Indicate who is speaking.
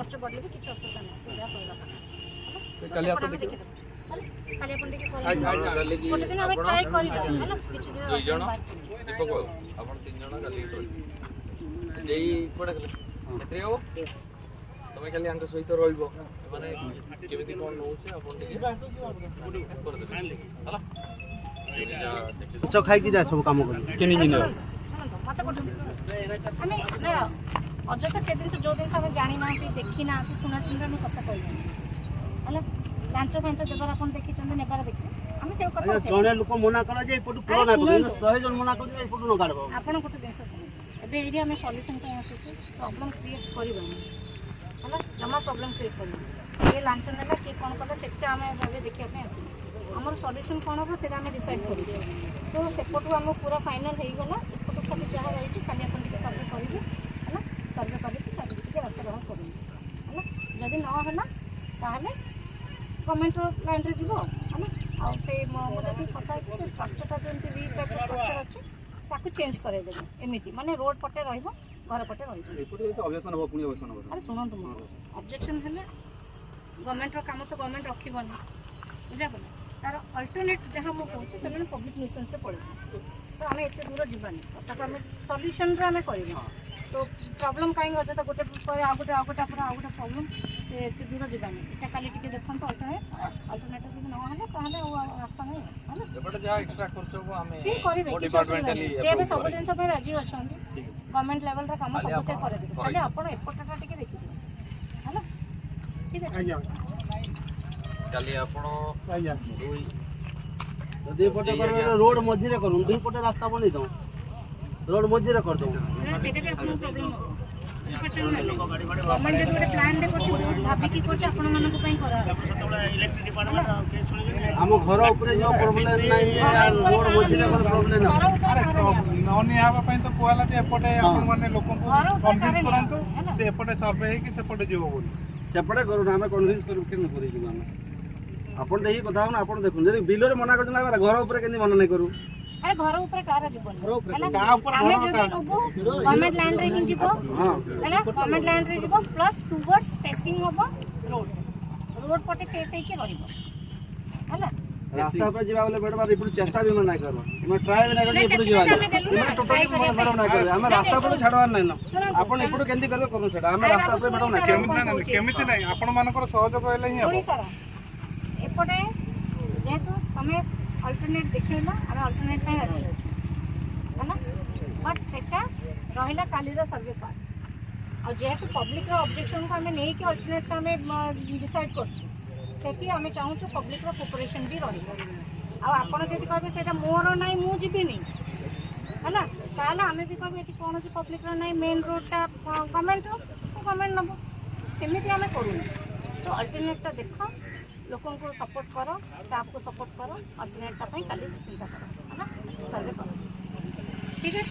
Speaker 1: खर्च बढ़ले भी किसी असुविधा नहीं से जा कहला
Speaker 2: काली आस देखियो
Speaker 1: काली अपन देखि गोटे दिन हम ट्राई करिबा हला किछि दिन
Speaker 2: दुई जण दीपक बाबू आपण तीन जण काली जेई कोडा केत्रे हो तमे खाली अंक सहित रहिबो माने केमिति कोन नउछे आपण देखि कर देबे हला
Speaker 3: अच्छा खाई की जा सब काम कर केनी दिन
Speaker 1: मते कोठे हमें ना अजता से दिन जो दिन हम जानि ना देखि ना सुना सुना न कथा कहि हला लांच फेंच देबार अपन देखि चंद नेबार देखि हम से कथा
Speaker 3: जने लोक मना कला जे पटु पूरा ना कर 100 जन मना कर जे पटु न काढबो
Speaker 1: आपण कोठे दिन सुन एबे एडी हम सॉल्यूशन पे आसु प्रॉब्लम क्रिएट करबा हला जमा प्रॉब्लम क्रिएट करबा ये लांच नेला के कोन कला सेटा हम भाबे देखि पे आसी हमर सॉल्यूशन कोन हो सेटा हम डिसाइड करू तो सेपटु हम पूरा फाइनल हे गला एपटु खाली जहा रही छी खाली अपन के सर्वे करिबे हला सर्वे करि कि खाली के रास्ता रहा करू हला जदी न हला ताहले गवर्नमेंट लाइन रे जीवो हला आ से मोदा की कथा कि से स्ट्रक्चर ता जंती वी टाइप स्ट्रक्चर अछि ताकू चेंज करे देबे एमिति माने रोड पटे रहइबो घर पटे रहइबो
Speaker 2: एपटे तो ऑब्जेक्शन हो पुनी ऑब्जेक्शन हो
Speaker 1: अरे सुनंतु ऑब्जेक्शन हेले गवर्नमेंट रो काम तो गवर्नमेंट रखिबनी बुझा पड़े तार अल्टरनेट जहाँ मुझे कहूँ से पब्लिक न्यूसेंस से पड़े तो आम एत दूर जीवानी ताको आम सल्यूशन आम कर तो प्रॉब्लम कहीं अजता गोटे आउ गोटे प्रॉब्लम से एत दूर जीवानी इटा खाली टिके देखो अल्टरनेटिव जब ना रास्ता नहीं
Speaker 2: एपटे जा एक्स्ट्रा खर्च हो हमें
Speaker 1: सी करेंगे
Speaker 2: डिपार्टमेंटली
Speaker 1: से सब जिन राजी अच्छा गवर्नमेंट लेवल काम सब से करेंगे खाली आप एपटा टिके देखिए है ठीक है
Speaker 2: काली आपण दुई
Speaker 3: जदी पटे कर रोड मझी रे करू दुई पटे रास्ता बनै दो रोड मझी रे कर दो
Speaker 1: सेटा भी आपन प्रॉब्लम हो गवर्नमेंट जदी प्लान दे करछ भाबी की करछ आपन मानक पई करा इलेक्ट्रिक डिपार्टमेंट केस सुनि
Speaker 3: हम घर ऊपर जो प्रॉब्लम नाही रोड मझी रे कर प्रॉब्लम ना
Speaker 4: अरे नौनी आबा पई तो कोला ते एपटे आपन माने लोकन को कन्विंस करंतु से एपटे सर्वे हे कि सेपटे जीवो बोली
Speaker 3: सेपटे करू ना हम कन्विंस करू कि न करी कि हम आपण देखि कथा हो ना आपण देखु जदी बिलो रे मना करछन हमरा घर ऊपर केनी मना नै करू
Speaker 1: अरे घर ऊपर कार जीवन का ऊपर घर गवर्नमेंट लैंड रे ही जीवो हैला गवर्नमेंट लैंड रे जीवो प्लस टुवर्ड्स फेसिंग होबो रोड पटे फेस हे के रहिबो हैला
Speaker 3: रास्ता पर जीवा वाले बेड बार इपुर चेष्टा भी ना करो हम ट्राई भी ना करो इपुर जीवा हम टोटली मन ना करो हम रास्ता पर छाड़वा नै न आपण इपुर केंदी करबे करू सेटा हम रास्ता पर बेडो ना
Speaker 4: केमिति नै आपण मानकर सहयोग कहले ही
Speaker 1: थोड़ी सारा एपटे जेतु तमे अल्टरनेट देखैला हम अल्टरनेट नै राजी अछि हैना बट सेटा रहिला काली रो सर्वे पार्ट और जेतु पब्लिक रो ऑब्जेक्शन को हमें नै कि अल्टरनेट का हमें डिसाइड करछु सेठी हमें चाहू छु पब्लिक रो कोऑपरेशन भी रही आ आपण जति कहबे सेटा मोर नै मु जिबिनी हैना ताला हमें भी कहबे एटी कोन से पब्लिक रो नै मेन रोड ता गवर्नमेंट नबो सेमिति हमें करू तो अल्टरनेट ता देखो लोगों को सपोर्ट करो स्टाफ को सपोर्ट करो अल्टरनेट काली चिंता करो है ना सर्वे करो ठीक है